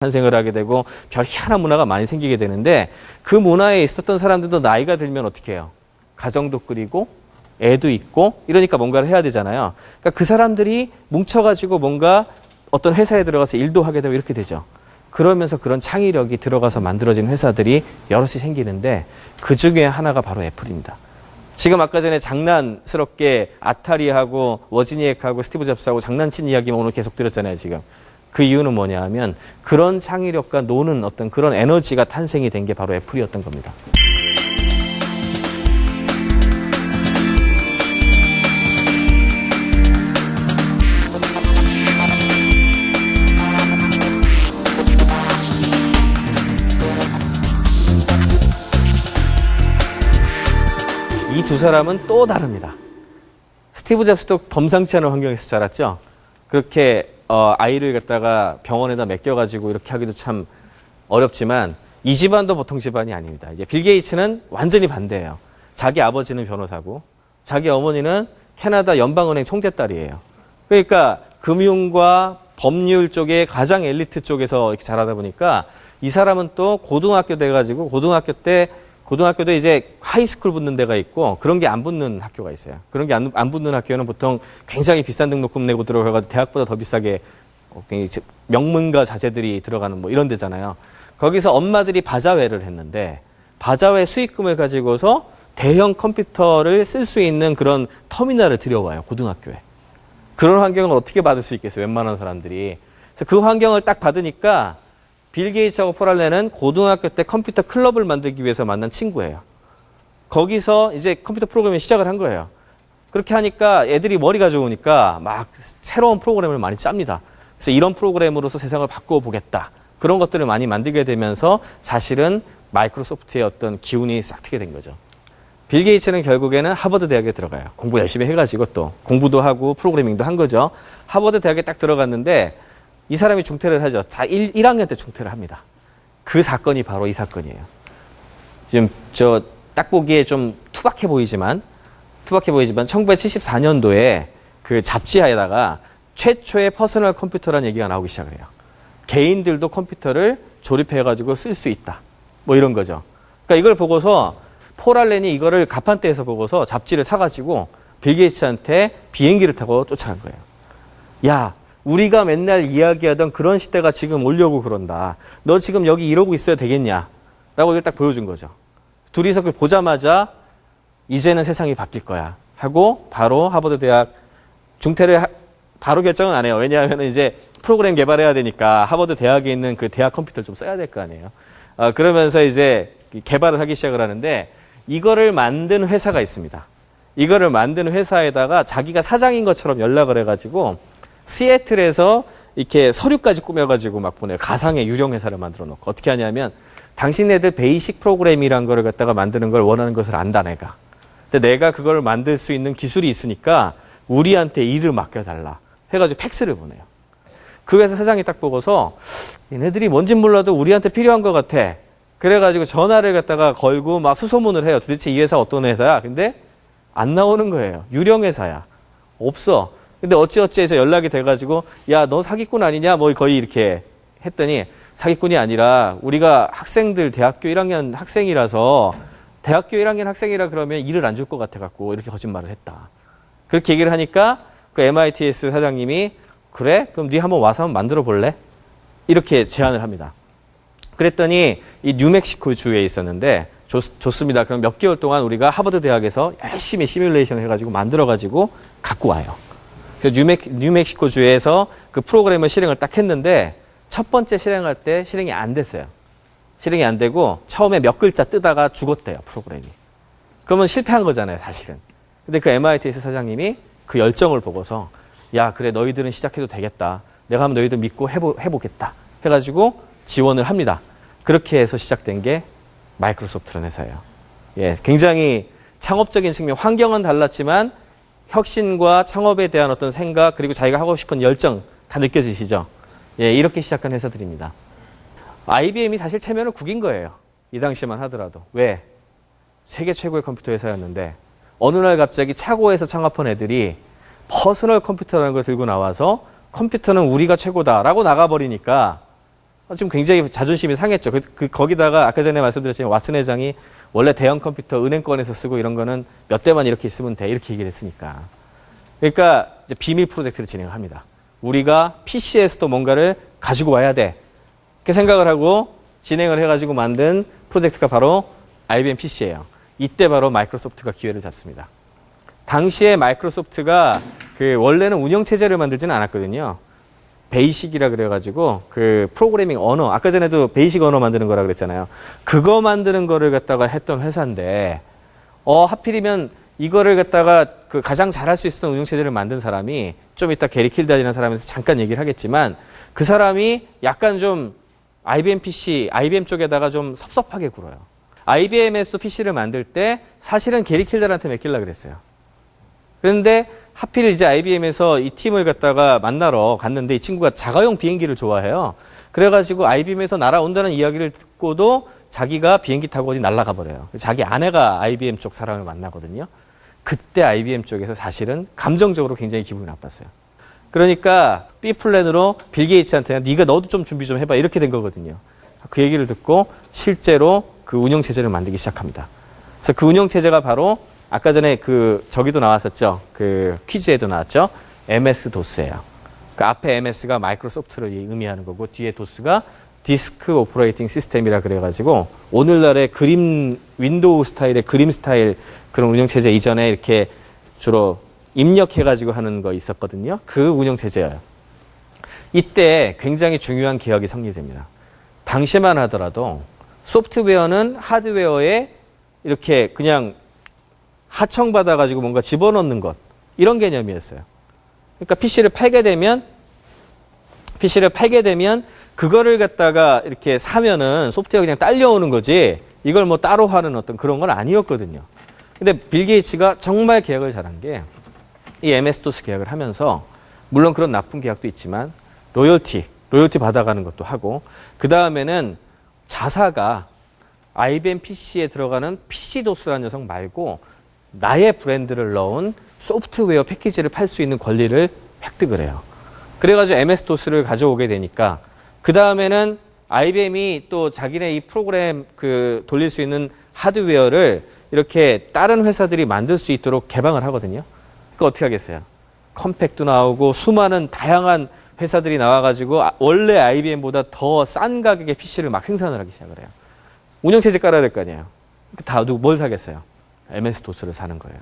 탄생을 하게 되고 별 희한한 문화가 많이 생기게 되는데 그 문화에 있었던 사람들도 나이가 들면 어떻게 해요? 가정도 꾸리고 애도 있고 이러니까 뭔가를 해야 되잖아요. 그러니까 그 사람들이 뭉쳐가지고 뭔가 어떤 회사에 들어가서 일도 하게 되고 이렇게 되죠. 그러면서 그런 창의력이 들어가서 만들어진 회사들이 여럿이 생기는데 그 중에 하나가 바로 애플입니다. 지금 아까 전에 장난스럽게 아타리하고 워지니액하고 스티브 잡스하고 장난친 이야기만 오늘 계속 들었잖아요, 지금. 그 이유는 뭐냐 하면 그런 창의력과 노는 어떤 그런 에너지가 탄생이 된 게 바로 애플이었던 겁니다. 이 두 사람은 또 다릅니다. 스티브 잡스도 범상치 않은 환경에서 자랐죠. 그렇게 아이를 갖다가 병원에다 맡겨가지고 이렇게 하기도 참 어렵지만 이 집안도 보통 집안이 아닙니다. 이제 빌 게이츠는 완전히 반대예요. 자기 아버지는 변호사고 자기 어머니는 캐나다 연방은행 총재딸이에요. 그러니까 금융과 법률 쪽에 가장 엘리트 쪽에서 이렇게 자라다 보니까 이 사람은 또 고등학교 돼가지고 고등학교도 이제 하이스쿨 붙는 데가 있고 그런 게 안 붙는 학교가 있어요. 그런 게 안 붙는 학교는 보통 굉장히 비싼 등록금 내고 들어가가지고 대학보다 더 비싸게 명문가 자제들이 들어가는 뭐 이런 데잖아요. 거기서 엄마들이 바자회를 했는데 바자회 수익금을 가지고서 대형 컴퓨터를 쓸 수 있는 그런 터미널을 들여와요. 고등학교에. 그런 환경을 어떻게 받을 수 있겠어요. 웬만한 사람들이. 그래서 그 환경을 딱 받으니까 빌 게이츠하고 폴 알렌은 고등학교 때 컴퓨터 클럽을 만들기 위해서 만난 친구예요. 거기서 이제 컴퓨터 프로그래밍 시작을 한 거예요. 그렇게 하니까 애들이 머리가 좋으니까 막 새로운 프로그램을 많이 짭니다. 그래서 이런 프로그램으로서 세상을 바꾸어 보겠다. 그런 것들을 많이 만들게 되면서 사실은 마이크로소프트의 어떤 기운이 싹 트게 된 거죠. 빌 게이츠는 결국에는 하버드 대학에 들어가요. 공부 열심히 해가지고 또 공부도 하고 프로그래밍도 한 거죠. 하버드 대학에 딱 들어갔는데 이 사람이 중퇴를 하죠. 1학년 때 중퇴를 합니다. 그 사건이 바로 이 사건이에요. 지금 딱 보기에 좀 투박해 보이지만 1974년도에 그 잡지에다가 최초의 퍼스널 컴퓨터라는 얘기가 나오기 시작을 해요. 개인들도 컴퓨터를 조립해가지고 쓸 수 있다. 뭐 이런 거죠. 그러니까 이걸 보고서 폴 알렌이 이거를 가판대에서 보고서 잡지를 사가지고 빌 게이츠한테 비행기를 타고 쫓아간 거예요. 야, 우리가 맨날 이야기하던 그런 시대가 지금 오려고 그런다. 너 지금 여기 이러고 있어야 되겠냐? 라고 이걸 딱 보여준 거죠. 둘이서 그걸 보자마자 이제는 세상이 바뀔 거야. 하고 바로 하버드 대학 중퇴를 바로 결정은 안 해요. 왜냐하면 이제 프로그램 개발해야 되니까 하버드 대학에 있는 그 대학 컴퓨터를 좀 써야 될 거 아니에요. 그러면서 이제 개발을 하기 시작을 하는데 이거를 만든 회사가 있습니다. 이거를 만든 회사에다가 자기가 사장인 것처럼 연락을 해가지고 시애틀에서 이렇게 서류까지 꾸며가지고 막 보내요. 가상의 유령 회사를 만들어 놓고. 어떻게 하냐면 당신네들 베이식 프로그램이란 거를 갖다가 만드는 걸 원하는 것을 안다 내가. 근데 내가 그걸 만들 수 있는 기술이 있으니까 우리한테 일을 맡겨달라. 해가지고 팩스를 보내요. 그 회사 사장이 딱 보고서 얘네들이 뭔진 몰라도 우리한테 필요한 것 같아. 그래가지고 전화를 갖다가 걸고 막 수소문을 해요. 도대체 이 회사 어떤 회사야? 근데 안 나오는 거예요. 유령 회사야. 없어. 근데 어찌어찌해서 연락이 돼가지고 야, 너 사기꾼 아니냐? 뭐 거의 이렇게 했더니 사기꾼이 아니라 우리가 학생들 대학교 1학년 학생이라서 대학교 1학년 학생이라 그러면 일을 안 줄 것 같아갖고 이렇게 거짓말을 했다. 그렇게 얘기를 하니까 그 MITS 사장님이 그래? 그럼 네 한번 와서 한번 만들어 볼래? 이렇게 제안을 합니다. 그랬더니 이 뉴멕시코 주에 있었는데 좋습니다. 그럼 몇 개월 동안 우리가 하버드 대학에서 열심히 시뮬레이션을 해가지고 만들어가지고 갖고 와요. 그래서 뉴멕시코 주에서 그 프로그램을 실행을 딱 했는데 첫 번째 실행할 때 실행이 안 됐어요. 실행이 안 되고 처음에 몇 글자 뜨다가 죽었대요, 프로그램이. 그러면 실패한 거잖아요, 사실은. 근데 그 MITS 사장님이 그 열정을 보고서 야, 그래, 너희들은 시작해도 되겠다. 내가 한번 너희들 믿고 해보겠다. 해가지고 지원을 합니다. 그렇게 해서 시작된 게 마이크로소프트라는 회사예요. 예, 굉장히 창업적인 측면, 환경은 달랐지만 혁신과 창업에 대한 어떤 생각 그리고 자기가 하고 싶은 열정 다 느껴지시죠? 예, 이렇게 시작한 회사들입니다. IBM이 사실 체면을 구긴 거예요. 이 당시만 하더라도. 왜? 세계 최고의 컴퓨터 회사였는데 어느 날 갑자기 차고에서 창업한 애들이 퍼스널 컴퓨터라는 걸 들고 나와서 컴퓨터는 우리가 최고다라고 나가버리니까 지금 굉장히 자존심이 상했죠. 거기다가 아까 전에 말씀드렸지만 왓슨 회장이 원래 대형 컴퓨터 은행권에서 쓰고 이런 거는 몇 대만 이렇게 있으면 돼. 이렇게 얘기를 했으니까. 그러니까 이제 비밀 프로젝트를 진행을 합니다. 우리가 PC에서도 뭔가를 가지고 와야 돼. 이렇게 생각을 하고 진행을 해가지고 만든 프로젝트가 바로 IBM PC예요. 이때 바로 마이크로소프트가 기회를 잡습니다. 당시에 마이크로소프트가 원래는 운영체제를 만들지는 않았거든요. 베이식이라 그래가지고 프로그래밍 언어, 아까 전에도 베이식 언어 만드는 거라 그랬잖아요. 그거 만드는 거를 갖다가 했던 회사인데, 하필이면 이거를 갖다가 가장 잘할 수 있었던 운영체제를 만든 사람이 좀 이따 게리 킬단이라는 사람에서 잠깐 얘기를 하겠지만 그 사람이 약간 좀 IBM PC, IBM 쪽에다가 좀 섭섭하게 굴어요. IBM에서도 PC를 만들 때 사실은 게리 킬단한테 맡기려고 그랬어요. 그런데 하필 이제 IBM에서 이 팀을 갖다가 만나러 갔는데 이 친구가 자가용 비행기를 좋아해요. 그래가지고 IBM에서 날아온다는 이야기를 듣고도 자기가 비행기 타고 어디 날아가 버려요. 자기 아내가 IBM 쪽 사람을 만나거든요. 그때 IBM 쪽에서 사실은 감정적으로 굉장히 기분이 나빴어요. 그러니까 B 플랜으로 빌 게이츠한테 네가 너도 좀 준비 좀 해봐 이렇게 된 거거든요. 그 얘기를 듣고 실제로 그 운영 체제를 만들기 시작합니다. 그래서 그 운영 체제가 바로 아까 전에 저기도 나왔었죠. 퀴즈에도 나왔죠. MS 도스예요. 그 앞에 MS가 마이크로소프트를 의미하는 거고 뒤에 도스가 디스크 오퍼레이팅 시스템이라 그래가지고 오늘날의 윈도우 스타일의 그림 스타일 그런 운영체제 이전에 이렇게 주로 입력해가지고 하는 거 있었거든요. 그 운영체제예요. 이때 굉장히 중요한 개혁이 성립됩니다. 당시만 하더라도 소프트웨어는 하드웨어에 이렇게 그냥 하청받아가지고 뭔가 집어넣는 것 이런 개념이었어요. 그러니까 PC를 팔게 되면 그거를 갖다가 이렇게 사면은 소프트웨어가 그냥 딸려오는 거지 이걸 뭐 따로 하는 어떤 그런 건 아니었거든요. 근데 빌 게이츠가 정말 계약을 잘한 게 이 MS-DOS 계약을 하면서 물론 그런 나쁜 계약도 있지만 로열티 받아가는 것도 하고 그 다음에는 자사가 IBM PC에 들어가는 PC-DOS라는 녀석 말고 나의 브랜드를 넣은 소프트웨어 패키지를 팔 수 있는 권리를 획득을 해요. 그래가지고 MS-DOS를 가져오게 되니까 그 다음에는 IBM이 또 자기네 이 프로그램 돌릴 수 있는 하드웨어를 이렇게 다른 회사들이 만들 수 있도록 개방을 하거든요. 그거 어떻게 하겠어요? 컴팩도 나오고 수많은 다양한 회사들이 나와가지고 원래 IBM보다 더 싼 가격의 PC를 막 생산을 하기 시작을 해요. 운영체제 깔아야 될 거 아니에요. 다 뭘 사겠어요? MS-DOS를 사는 거예요.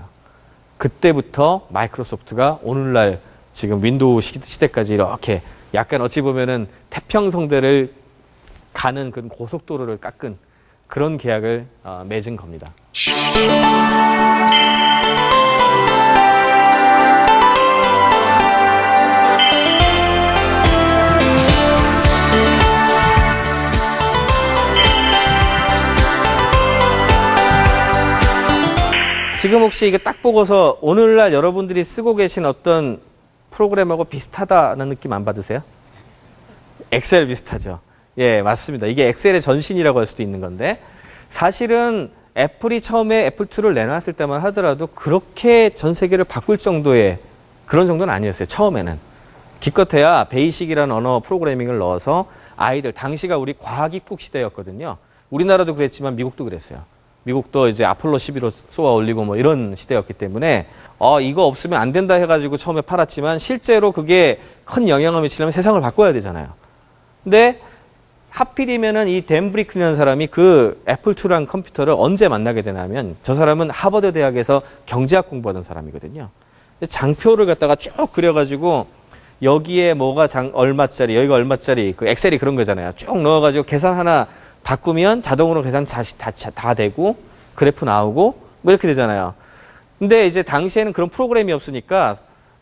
그때부터 마이크로소프트가 오늘날 지금 윈도우 시대까지 이렇게 약간 어찌 보면은 태평성대를 가는 그 고속도로를 깎은 그런 계약을 맺은 겁니다. 지금 혹시 이게 딱 보고서 오늘날 여러분들이 쓰고 계신 어떤 프로그램하고 비슷하다는 느낌 안 받으세요? 엑셀 비슷하죠. 예, 맞습니다. 이게 엑셀의 전신이라고 할 수도 있는 건데 사실은 애플이 처음에 애플2를 내놨을 때만 하더라도 그렇게 전 세계를 바꿀 정도의 그런 정도는 아니었어요. 처음에는. 기껏해야 베이식이라는 언어 프로그래밍을 넣어서 아이들, 당시가 우리 과학 입국 시대였거든요. 우리나라도 그랬지만 미국도 그랬어요. 미국도 이제 아폴로 11호 쏘아 올리고 뭐 이런 시대였기 때문에 이거 없으면 안 된다 해가지고 처음에 팔았지만 실제로 그게 큰 영향을 미치려면 세상을 바꿔야 되잖아요. 근데 하필이면은 이 댄 브리클이라는 사람이 그 애플2라는 컴퓨터를 언제 만나게 되냐면 저 사람은 하버드 대학에서 경제학 공부하던 사람이거든요. 장표를 갖다가 쭉 그려가지고 여기에 뭐가 얼마짜리, 여기가 얼마짜리, 그 엑셀이 그런 거잖아요. 쭉 넣어가지고 계산 하나 바꾸면 자동으로 계산 다 되고 그래프 나오고 뭐 이렇게 되잖아요. 근데 이제 당시에는 그런 프로그램이 없으니까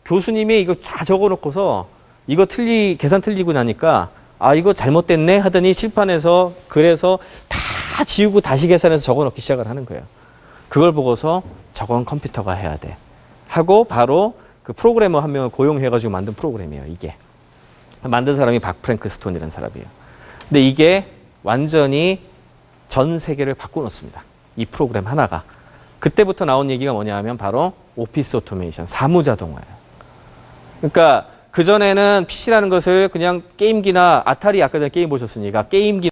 교수님이 이거 다 적어놓고서 이거 계산 틀리고 나니까 이거 잘못됐네 하더니 칠판에서 그래서 다 지우고 다시 계산해서 적어놓기 시작을 하는 거예요. 그걸 보고서 저건 컴퓨터가 해야 돼 하고 바로 그 프로그래머 한 명을 고용해가지고 만든 프로그램이에요. 이게 만든 사람이 박 프랭크스톤이라는 사람이에요. 근데 이게 완전히 전 세계를 바꿔놓습니다. 이 프로그램 하나가. 그때부터 나온 얘기가 뭐냐 하면 바로 오피스 오토메이션, 사무자동화예요. 그러니까 그전에는 PC라는 것을 그냥 게임기나 아타리 아까 전에 게임 보셨으니까 게임기